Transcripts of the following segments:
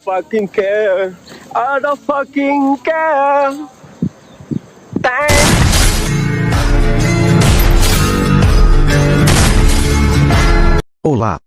Fucking care. I don't fucking care. Thanks. Olá,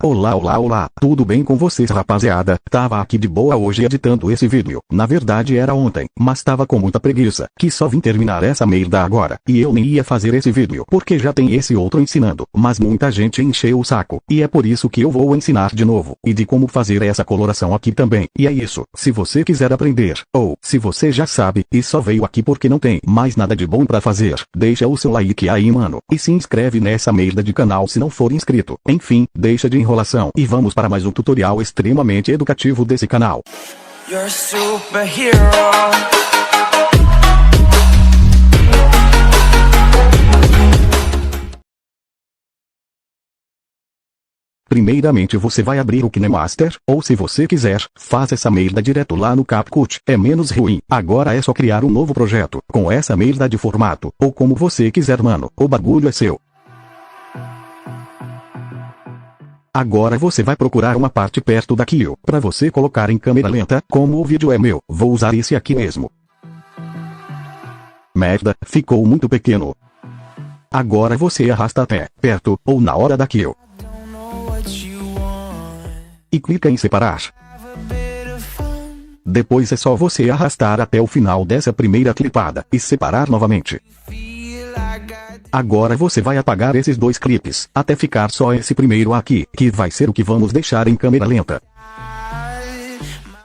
tudo bem com vocês, rapaziada? Tava aqui de boa hoje editando esse vídeo. Na verdade era ontem, mas tava com muita preguiça, que só vim terminar essa merda agora. E eu nem ia fazer esse vídeo, porque já tem esse outro ensinando. Mas muita gente encheu o saco, e é por isso que eu vou ensinar de novo. E de como fazer essa coloração aqui também. E é isso, se você quiser aprender, ou se você já sabe, e só veio aqui porque não tem mais nada de bom pra fazer, deixa o seu like aí, mano. E se inscreve nessa merda de canal se não for inscrito. Enfim, deixa de enrolação e vamos para mais um tutorial extremamente educativo desse canal. You're a superhero. Primeiramente você vai abrir o KineMaster, ou se você quiser, faça essa merda direto lá no CapCut, é menos ruim. Agora é só criar um novo projeto, com essa merda de formato, ou como você quiser, mano, o bagulho é seu. Agora você vai procurar uma parte perto daqui, pra você colocar em câmera lenta. Como o vídeo é meu, vou usar esse aqui mesmo. Merda, ficou muito pequeno. Agora você arrasta até perto, ou na hora daqui. E clica em separar. Depois é só você arrastar até o final dessa primeira clipada, e separar novamente. Agora você vai apagar esses dois clipes, até ficar só esse primeiro aqui, que vai ser o que vamos deixar em câmera lenta.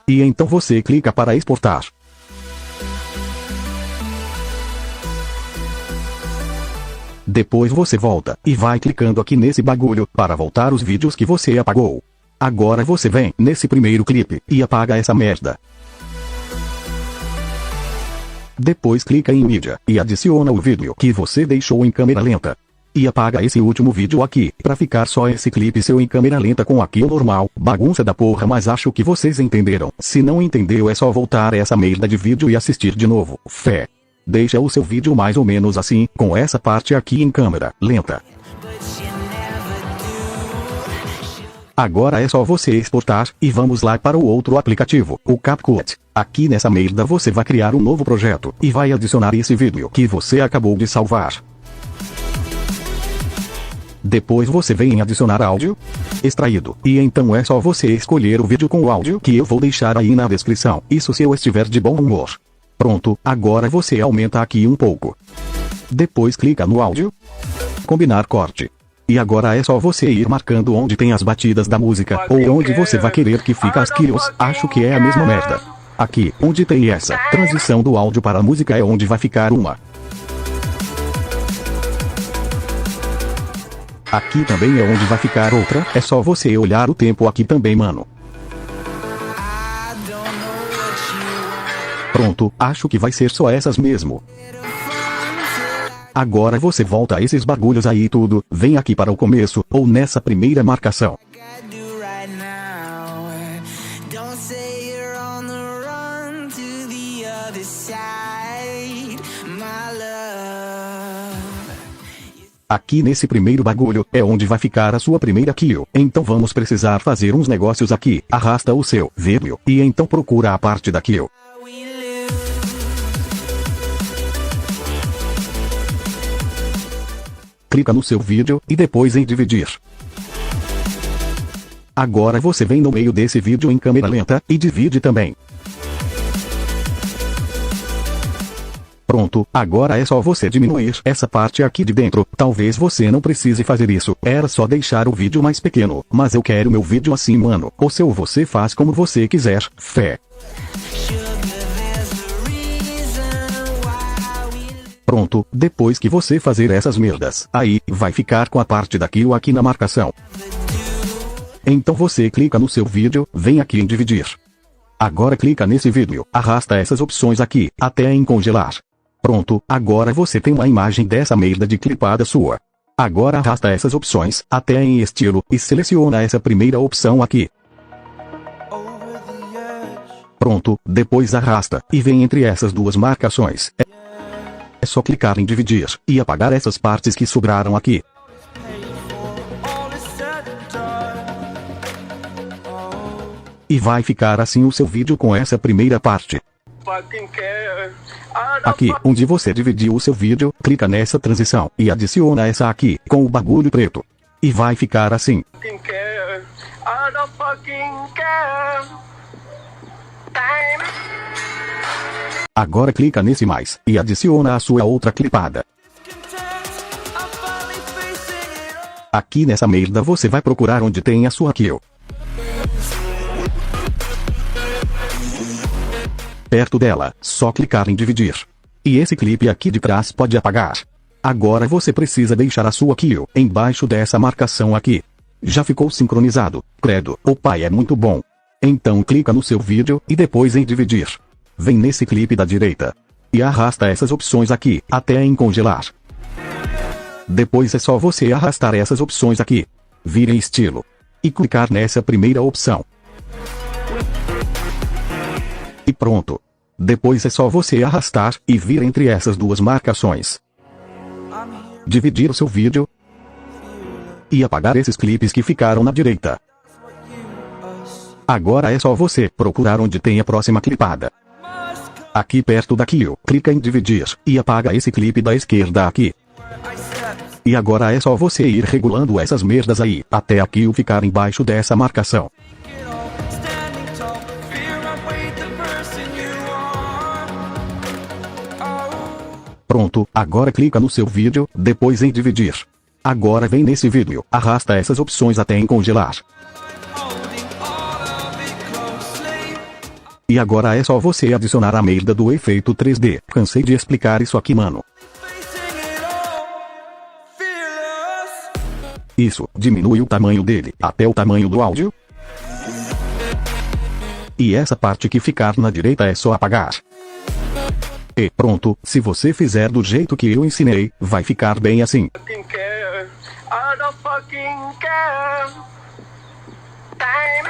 E então você clica para exportar. Depois você volta, e vai clicando aqui nesse bagulho, para voltar os vídeos que você apagou. Agora você vem nesse primeiro clipe, e apaga essa merda. Depois clica em mídia, e adiciona o vídeo que você deixou em câmera lenta. E apaga esse último vídeo aqui, pra ficar só esse clipe seu em câmera lenta com aqui o normal. Bagunça da porra, mas acho que vocês entenderam. Se não entendeu é só voltar essa merda de vídeo e assistir de novo. Fé. Deixa o seu vídeo mais ou menos assim, com essa parte aqui em câmera lenta. Agora é só você exportar, e vamos lá para o outro aplicativo, o CapCut. Aqui nessa merda você vai criar um novo projeto, e vai adicionar esse vídeo que você acabou de salvar. Depois você vem em adicionar áudio extraído, e então é só você escolher o vídeo com o áudio que eu vou deixar aí na descrição, isso se eu estiver de bom humor. Pronto, agora você aumenta aqui um pouco. Depois clica no áudio, combinar corte. E agora é só você ir marcando onde tem as batidas da música, ou onde você vai querer que fique as kills, acho que é a mesma merda. Aqui, onde tem essa transição do áudio para a música é onde vai ficar uma. Aqui também é onde vai ficar outra, é só você olhar o tempo aqui também, mano. Pronto, acho que vai ser só essas mesmo. Agora você volta a esses bagulhos aí e tudo, vem aqui para o começo, ou nessa primeira marcação. Aqui nesse primeiro bagulho, é onde vai ficar a sua primeira kill. Então vamos precisar fazer uns negócios aqui. Arrasta o seu vídeo, e então procura a parte da kill. Clica no seu vídeo, e depois em dividir. Agora você vem no meio desse vídeo em câmera lenta, e divide também. Pronto, agora é só você diminuir essa parte aqui de dentro. Talvez você não precise fazer isso, era só deixar o vídeo mais pequeno. Mas eu quero meu vídeo assim, mano. Ou seu você faz como você quiser, fé. Pronto, depois que você fazer essas merdas, aí, vai ficar com a parte da kill aqui na marcação. Então você clica no seu vídeo, vem aqui em dividir. Agora clica nesse vídeo, arrasta essas opções aqui, até em congelar. Pronto, agora você tem uma imagem dessa merda de clipada sua. Agora arrasta essas opções, até em estilo, e seleciona essa primeira opção aqui. Pronto, depois arrasta, e vem entre essas duas marcações. É só clicar em dividir, e apagar essas partes que sobraram aqui. E vai ficar assim o seu vídeo com essa primeira parte. Fucking care. I don't Aqui, onde você dividiu o seu vídeo, clica nessa transição e adiciona essa aqui, com o bagulho preto. E vai ficar assim. fucking care. I don't fucking care. Time. Agora clica nesse mais, e adiciona a sua outra clipada. Aqui nessa merda você vai procurar onde tem a sua kill. Perto dela, só clicar em dividir. E esse clipe aqui de trás pode apagar. Agora você precisa deixar a sua kill embaixo dessa marcação aqui. Já ficou sincronizado, credo, o pai é muito bom. Então clica no seu vídeo e depois em dividir. Vem nesse clipe da direita. E arrasta essas opções aqui, até em congelar. Depois é só você arrastar essas opções aqui. Vir em estilo. E clicar nessa primeira opção. E pronto. Depois é só você arrastar e vir entre essas duas marcações. Dividir o seu vídeo. E apagar esses clipes que ficaram na direita. Agora é só você procurar onde tem a próxima clipada. Aqui perto da kill, clica em dividir e apaga esse clipe da esquerda aqui. E agora é só você ir regulando essas merdas aí, até a kill ficar embaixo dessa marcação. Pronto, agora clica no seu vídeo, depois em dividir. Agora vem nesse vídeo, arrasta essas opções até em congelar. E agora é só você adicionar a merda do efeito 3D. Cansei de explicar isso aqui, mano. Isso, diminui o tamanho dele, até o tamanho do áudio. E essa parte que ficar na direita é só apagar. E pronto, se você fizer do jeito que eu ensinei, vai ficar bem assim. Fucking care. I don't fucking care. Time.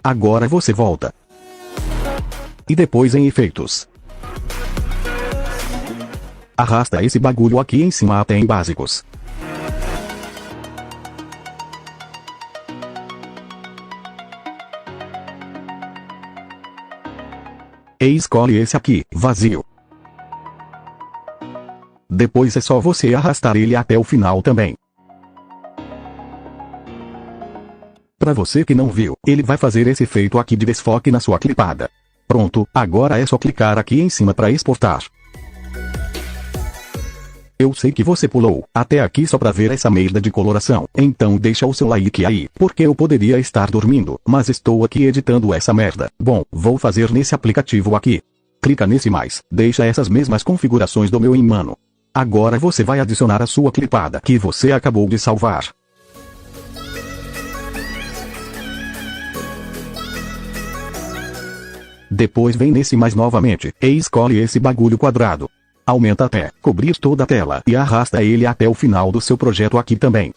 Agora você volta. E depois em efeitos. Arrasta esse bagulho aqui em cima até em básicos. E escolhe esse aqui, vazio. Depois é só você arrastar ele até o final também. Para você que não viu, ele vai fazer esse efeito aqui de desfoque na sua clipada. Pronto, agora é só clicar aqui em cima para exportar. Eu sei que você pulou até aqui só para ver essa merda de coloração, então deixa o seu like aí, porque eu poderia estar dormindo, mas estou aqui editando essa merda. Bom, vou fazer nesse aplicativo aqui. Clica nesse mais, deixa essas mesmas configurações do meu mano. Agora você vai adicionar a sua clipada que você acabou de salvar. Depois vem nesse mais novamente, e escolhe esse bagulho quadrado. Aumenta até cobrir toda a tela e arrasta ele até o final do seu projeto aqui também.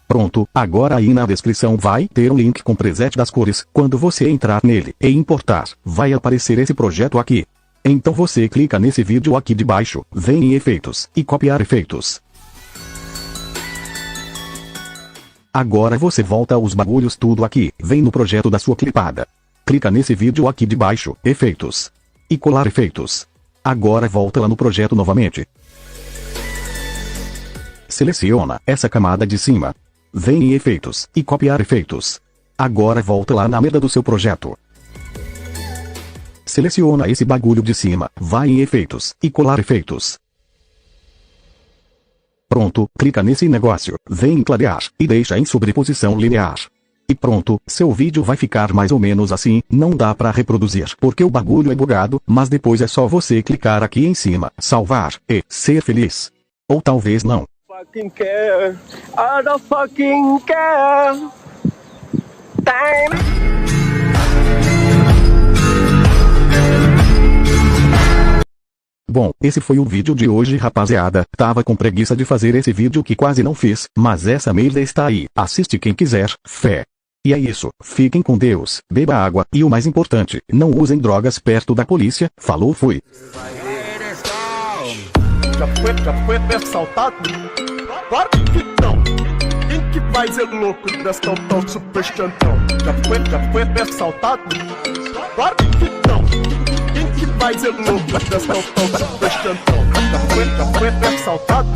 Pronto, agora aí na descrição vai ter um link com preset das cores. Quando você entrar nele e importar, vai aparecer esse projeto aqui. Então você clica nesse vídeo aqui de baixo, vem em efeitos e copiar efeitos. Agora você volta aos bagulhos tudo aqui, vem no projeto da sua clipada. Clica nesse vídeo aqui de baixo, efeitos. E colar efeitos. Agora volta lá no projeto novamente. Seleciona essa camada de cima. Vem em efeitos e copiar efeitos. Agora volta lá na merda do seu projeto. Seleciona esse bagulho de cima, vai em efeitos e colar efeitos. Pronto, clica nesse negócio, vem em clarear, e deixa em sobreposição linear. E pronto, seu vídeo vai ficar mais ou menos assim, não dá pra reproduzir porque o bagulho é bugado, mas depois é só você clicar aqui em cima, salvar, e ser feliz. Ou talvez não. Fucking care. I don't fucking care. Time. Bom, esse foi o vídeo de hoje, rapaziada. Tava com preguiça de fazer esse vídeo que quase não fiz, mas essa merda está aí. Assiste quem quiser, fé. E é isso, fiquem com Deus, beba água, e o mais importante, não usem drogas perto da polícia. Falou, fui. Já foi assaltado? Claro que não. Quem que vai ser louco desse tão super chantão? Já foi assaltado? Claro que não. Quem que vai ser louco desse tão super chantão? Já foi assaltado?